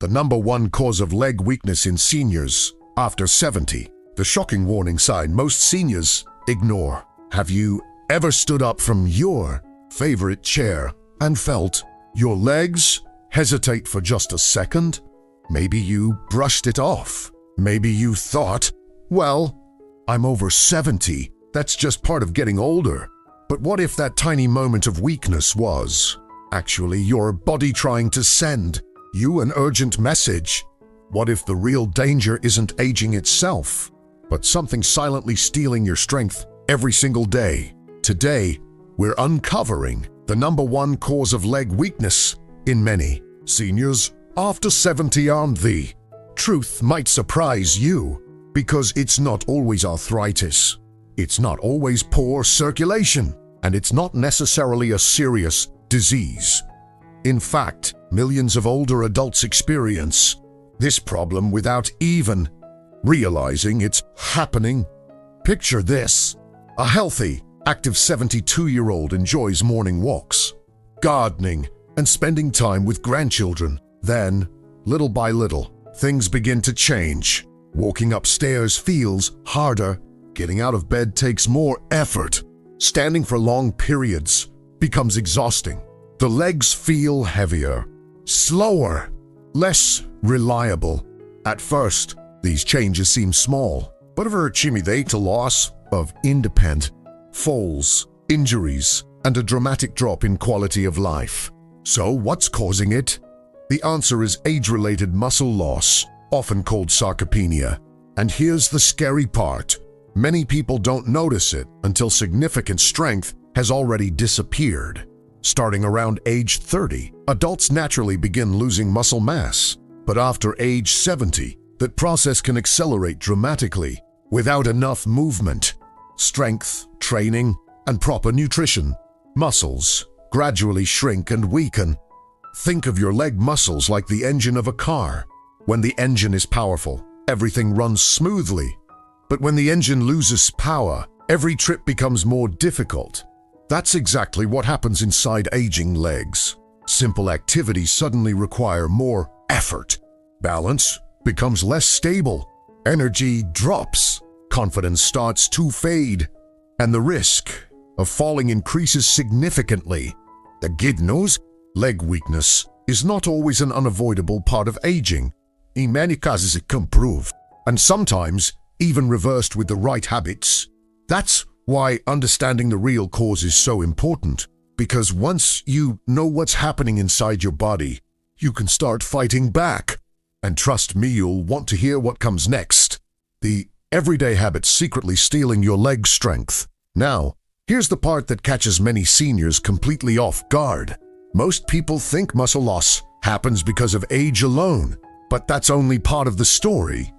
the #1 cause of leg weakness in seniors after 70. The shocking warning sign most seniors ignore. Have you ever stood up from your favorite chair and felt your legs hesitate for just a second? Maybe you brushed it off. Maybe you thought, well, I'm over 70. That's just part of getting older. But what if that tiny moment of weakness was actually your body trying to send you an urgent message? What if the real danger isn't aging itself, but something silently stealing your strength every single day? Today, we're uncovering the #1 cause of leg weakness in many seniors after 70. And the truth might surprise you, because it's not always arthritis, it's not always poor circulation, and it's not necessarily a serious disease. In fact, millions of older adults experience this problem without even realizing it's happening. Picture this: a healthy, active 72-year-old enjoys morning walks, gardening, and spending time with grandchildren. Then, little by little, things begin to change. Walking upstairs feels harder. Getting out of bed takes more effort. Standing for long periods becomes exhausting. The legs feel heavier, slower, less reliable. At first, these changes seem small, but over the loss of independence, falls, injuries, and a dramatic drop in quality of life. So what's causing it? The answer is age-related muscle loss, often called sarcopenia. And here's the scary part: many people don't notice it until significant strength has already disappeared. Starting around age 30, adults naturally begin losing muscle mass. But after age 70, that process can accelerate dramatically without enough movement, strength, training, and proper nutrition. Muscles gradually shrink and weaken. Think of your leg muscles like the engine of a car. When the engine is powerful, everything runs smoothly. But when the engine loses power, every trip becomes more difficult. That's exactly what happens inside aging legs. Simple activities suddenly require more effort. Balance becomes less stable. Energy drops. Confidence starts to fade. And the risk of falling increases significantly. The good news: leg weakness is not always an unavoidable part of aging. In many cases it can improve, and sometimes even reversed with the right habits. That's why understanding the real cause is so important, because once you know what's happening inside your body, you can start fighting back. And trust me, you'll want to hear what comes next. The everyday habits secretly stealing your leg strength. Now, here's the part that catches many seniors completely off guard. Most people think muscle loss happens because of age alone, but that's only part of the story.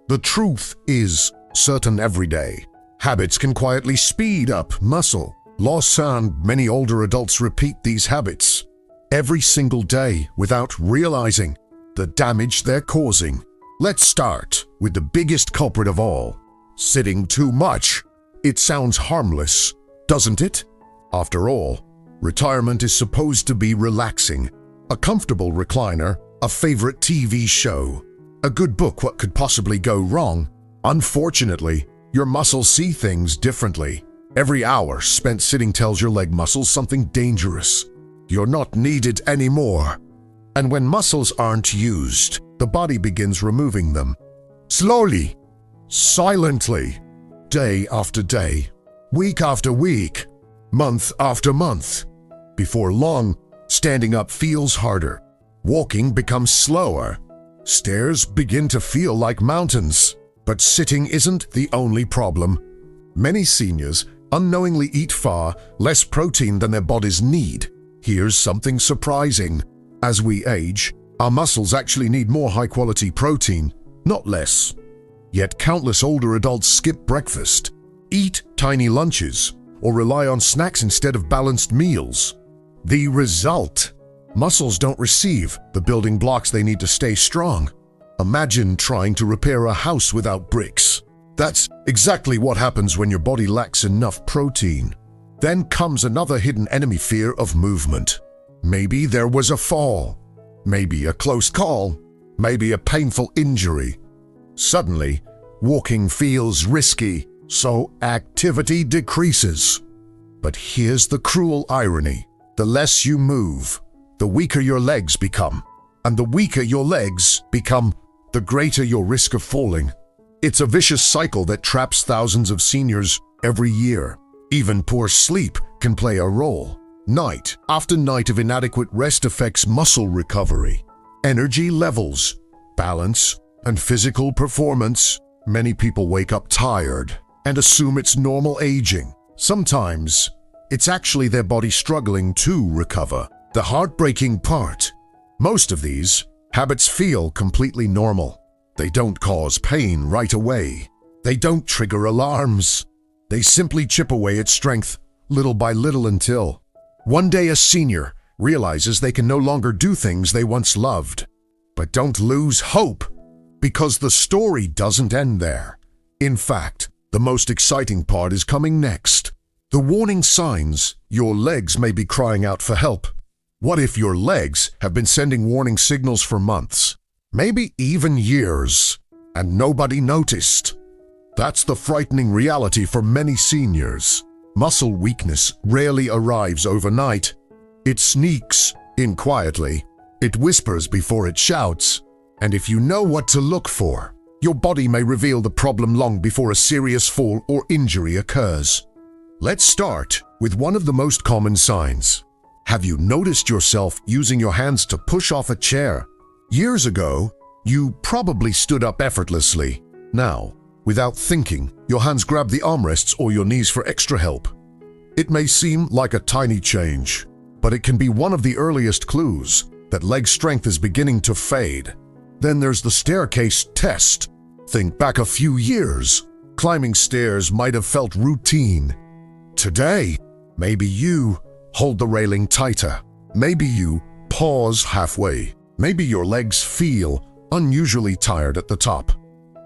The truth is, certain everyday habits can quietly speed up muscle loss, and many older adults repeat these habits every single day without realizing the damage they're causing. Let's start with the biggest culprit of all: sitting too much. It sounds harmless, doesn't it? After all, retirement is supposed to be relaxing. A comfortable recliner, a favorite TV show, a good book. What could possibly go wrong? Unfortunately, your muscles see things differently. Every hour spent sitting tells your leg muscles something dangerous. You're not needed anymore. And when muscles aren't used, the body begins removing them. Slowly, silently, day after day, week after week, month after month. Before long, standing up feels harder. Walking becomes slower. Stairs begin to feel like mountains. But sitting isn't the only problem. Many seniors unknowingly eat far less protein than their bodies need. Here's something surprising. As we age, our muscles actually need more high-quality protein, not less. Yet countless older adults skip breakfast, eat tiny lunches, or rely on snacks instead of balanced meals. The result: muscles don't receive the building blocks they need to stay strong. Imagine trying to repair a house without bricks. That's exactly what happens when your body lacks enough protein. Then comes another hidden enemy: fear of movement. Maybe there was a fall, maybe a close call, maybe a painful injury. Suddenly, walking feels risky, so activity decreases. But here's the cruel irony. The less you move, the weaker your legs become. And the weaker your legs become, the greater your risk of falling. It's a vicious cycle that traps thousands of seniors every year. Even poor sleep can play a role. Night after night of inadequate rest affects muscle recovery, energy levels, balance, and physical performance. Many people wake up tired and assume it's normal aging. Sometimes, it's actually their body struggling to recover. The heartbreaking part, most of these habits feel completely normal. They don't cause pain right away. They don't trigger alarms. They simply chip away at strength little by little until one day a senior realizes they can no longer do things they once loved. But don't lose hope, because the story doesn't end there. In fact, the most exciting part is coming next. The warning signs. Your legs may be crying out for help. What if your legs have been sending warning signals for months, maybe even years, and nobody noticed? That's the frightening reality for many seniors. Muscle weakness rarely arrives overnight. It sneaks in quietly. It whispers before it shouts. And if you know what to look for, your body may reveal the problem long before a serious fall or injury occurs. Let's start with one of the most common signs. Have you noticed yourself using your hands to push off a chair? Years ago, you probably stood up effortlessly. Now, without thinking, your hands grab the armrests or your knees for extra help. It may seem like a tiny change, but it can be one of the earliest clues that leg strength is beginning to fade. Then there's the staircase test. Think back a few years. Climbing stairs might have felt routine. Today, maybe you hold the railing tighter. Maybe you pause halfway. Maybe your legs feel unusually tired at the top.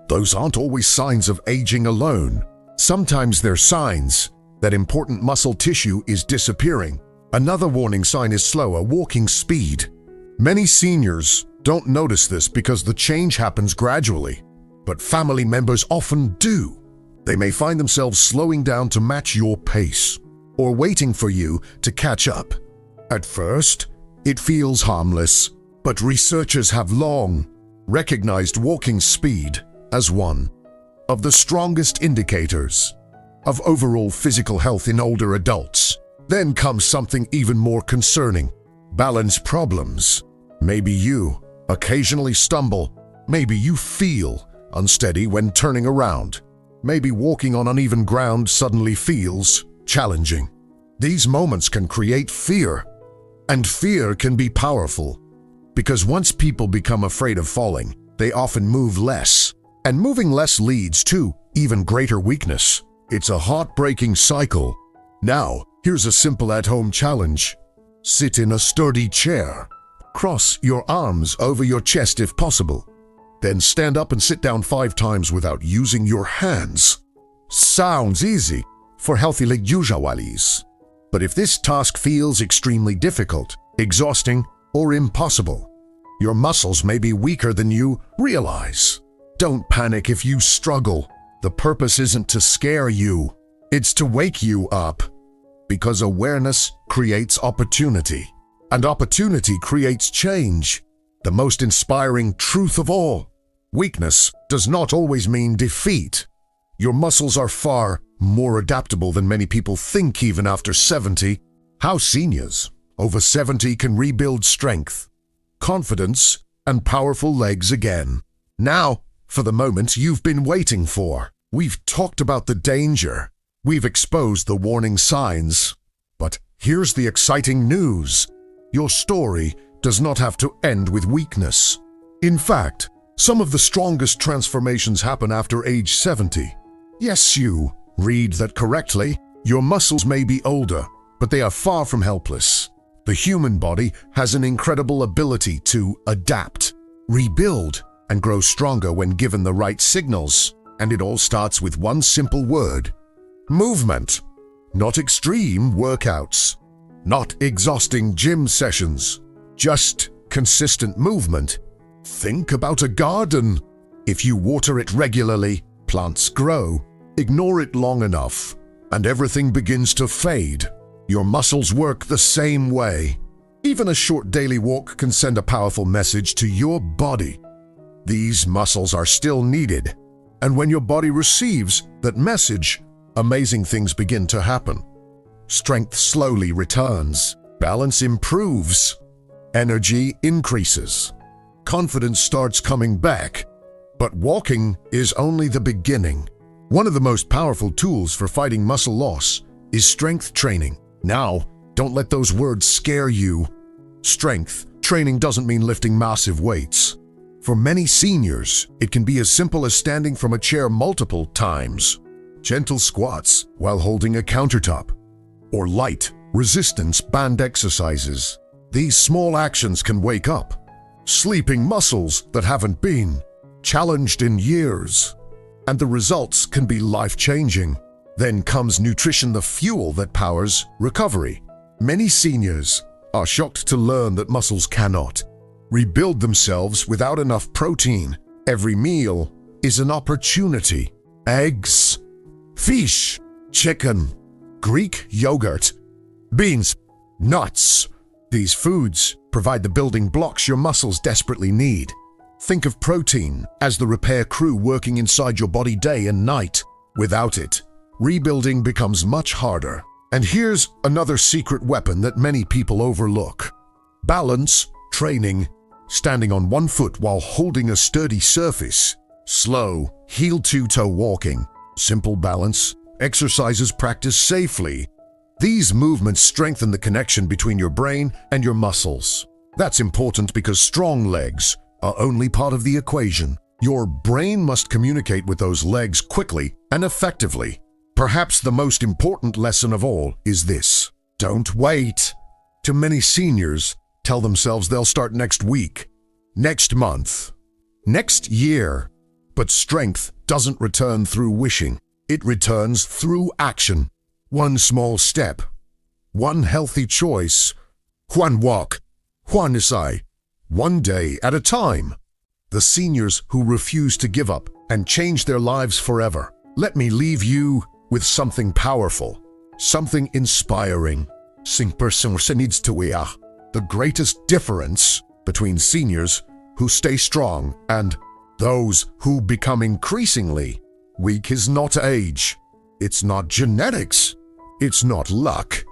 Those aren't always signs of aging alone. Sometimes they're signs that important muscle tissue is disappearing. Another warning sign is slower walking speed. Many seniors don't notice this because the change happens gradually, but family members often do. They may find themselves slowing down to match your pace, or waiting for you to catch up. At first, it feels harmless, but researchers have long recognized walking speed as one of the strongest indicators of overall physical health in older adults. Then comes something even more concerning: balance problems. Maybe you occasionally stumble. Maybe you feel unsteady when turning around. Maybe walking on uneven ground suddenly feels challenging. These moments can create fear, and fear can be powerful, because once people become afraid of falling, they often move less, and moving less leads to even greater weakness. It's a heartbreaking cycle. Now, here's a simple at-home challenge. Sit in a sturdy chair. Cross your arms over your chest if possible. Then stand up and sit down 5 times without using your hands. Sounds easy for healthy leg usualis. But if this task feels extremely difficult, exhausting, or impossible, your muscles may be weaker than you realize. Don't panic if you struggle. The purpose isn't to scare you, it's to wake you up. Because awareness creates opportunity, and opportunity creates change. The most inspiring truth of all: weakness does not always mean defeat. Your muscles are far more adaptable than many people think even after 70. How seniors over 70 can rebuild strength, confidence, and powerful legs again. Now, for the moment you've been waiting for. We've talked about the danger. We've exposed the warning signs. But here's the exciting news. Your story does not have to end with weakness. In fact, some of the strongest transformations happen after age 70. Yes, you read that correctly. Your muscles may be older, but they are far from helpless. The human body has an incredible ability to adapt, rebuild, and grow stronger when given the right signals. And it all starts with one simple word: movement. Not extreme workouts, not exhausting gym sessions, just consistent movement. Think about a garden. If you water it regularly, plants grow. Ignore it long enough, and everything begins to fade. Your muscles work the same way. Even a short daily walk can send a powerful message to your body. These muscles are still needed, and when your body receives that message, amazing things begin to happen. Strength slowly returns, balance improves, energy increases, confidence starts coming back. But walking is only the beginning. One of the most powerful tools for fighting muscle loss is strength training. Now, don't let those words scare you. Strength training doesn't mean lifting massive weights. For many seniors, it can be as simple as standing from a chair multiple times, gentle squats while holding a countertop, or light resistance band exercises. These small actions can wake up sleeping muscles that haven't been challenged in years, and the results can be life-changing. Then comes nutrition, the fuel that powers recovery. Many seniors are shocked to learn that muscles cannot rebuild themselves without enough protein. Every meal is an opportunity. Eggs, fish, chicken, Greek yogurt, beans, nuts. These foods provide the building blocks your muscles desperately need. Think of protein as the repair crew working inside your body day and night. Without it, rebuilding becomes much harder. And here's another secret weapon that many people overlook. Balance training. Standing on one foot while holding a sturdy surface. Slow, heel-to-toe walking. Simple balance. Exercises practiced safely. These movements strengthen the connection between your brain and your muscles. That's important because strong legs are only part of the equation. Your brain must communicate with those legs quickly and effectively. Perhaps the most important lesson of all is this: don't wait. Too many seniors tell themselves they'll start next week, next month, next year. But strength doesn't return through wishing. It returns through action. One small step, one healthy choice, one walk, one essay, one day at a time. The seniors who refuse to give up and change their lives forever. Let me leave you with something powerful, something inspiring. The greatest difference between seniors who stay strong and those who become increasingly weak is not age. It's not genetics. It's not luck.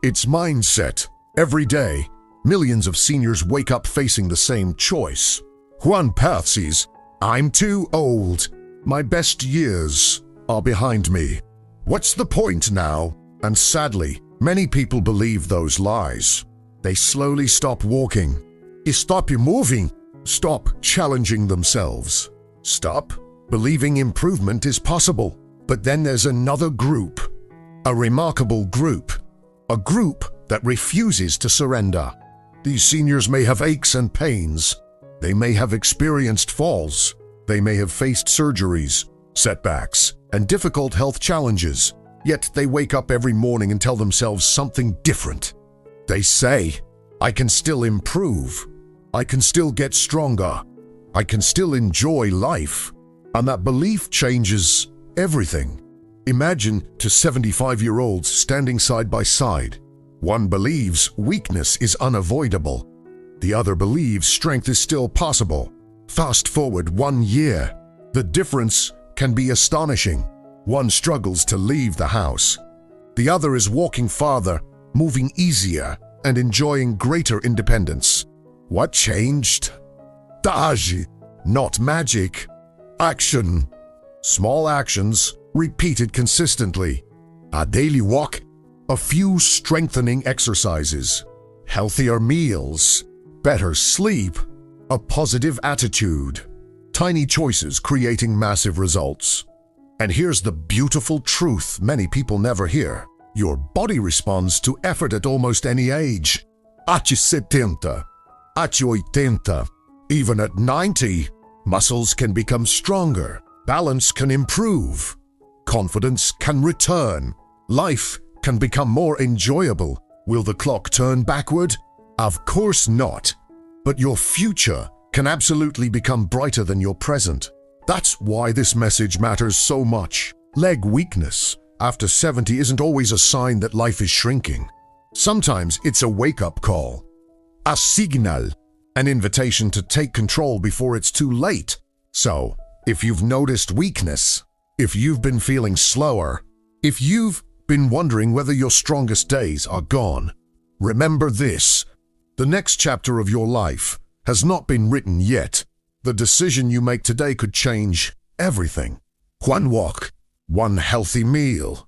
It's mindset. Every day, millions of seniors wake up facing the same choice. One path says, I'm too old. My best years are behind me. What's the point now? And sadly, many people believe those lies. They slowly stop walking. Stop moving. Stop challenging themselves. Stop believing improvement is possible. But then there's another group. A remarkable group. A group that refuses to surrender. These seniors may have aches and pains. They may have experienced falls. They may have faced surgeries, setbacks, and difficult health challenges. Yet they wake up every morning and tell themselves something different. They say, I can still improve. I can still get stronger. I can still enjoy life. And that belief changes everything. Imagine two 75-year-olds standing side by side. One believes weakness is unavoidable. The other believes strength is still possible. Fast forward 1 year. The difference can be astonishing. One struggles to leave the house. The other is walking farther, moving easier, and enjoying greater independence. What changed? Daji, not magic. Action. Small actions repeated consistently. A daily walk, a few strengthening exercises, healthier meals, better sleep, a positive attitude. Tiny choices creating massive results. And here's the beautiful truth many people never hear. Your body responds to effort at almost any age. At 70, at 80, even at 90, muscles can become stronger, balance can improve, confidence can return, life can become more enjoyable. Will the clock turn backward? Of course not. But your future can absolutely become brighter than your present. That's why this message matters so much. Leg weakness after 70 isn't always a sign that life is shrinking. Sometimes it's a wake-up call, a signal, an invitation to take control before it's too late. So, if you've noticed weakness, if you've been feeling slower, if you've been wondering whether your strongest days are gone, remember this: the next chapter of your life has not been written yet. The decision you make today could change everything. One walk, one healthy meal,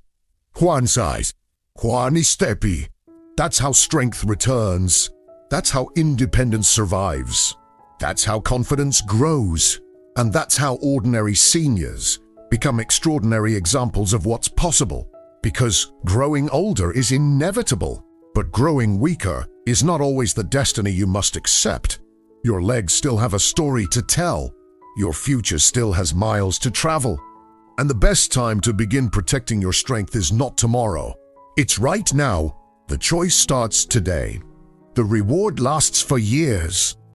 one size, one steppy. That's how strength returns. That's how independence survives. That's how confidence grows. And that's how ordinary seniors become extraordinary examples of what's possible. Because growing older is inevitable, but growing weaker is not always the destiny you must accept. Your legs still have a story to tell. Your future still has miles to travel. And the best time to begin protecting your strength is not tomorrow. It's right now. The choice starts today. The reward lasts for years.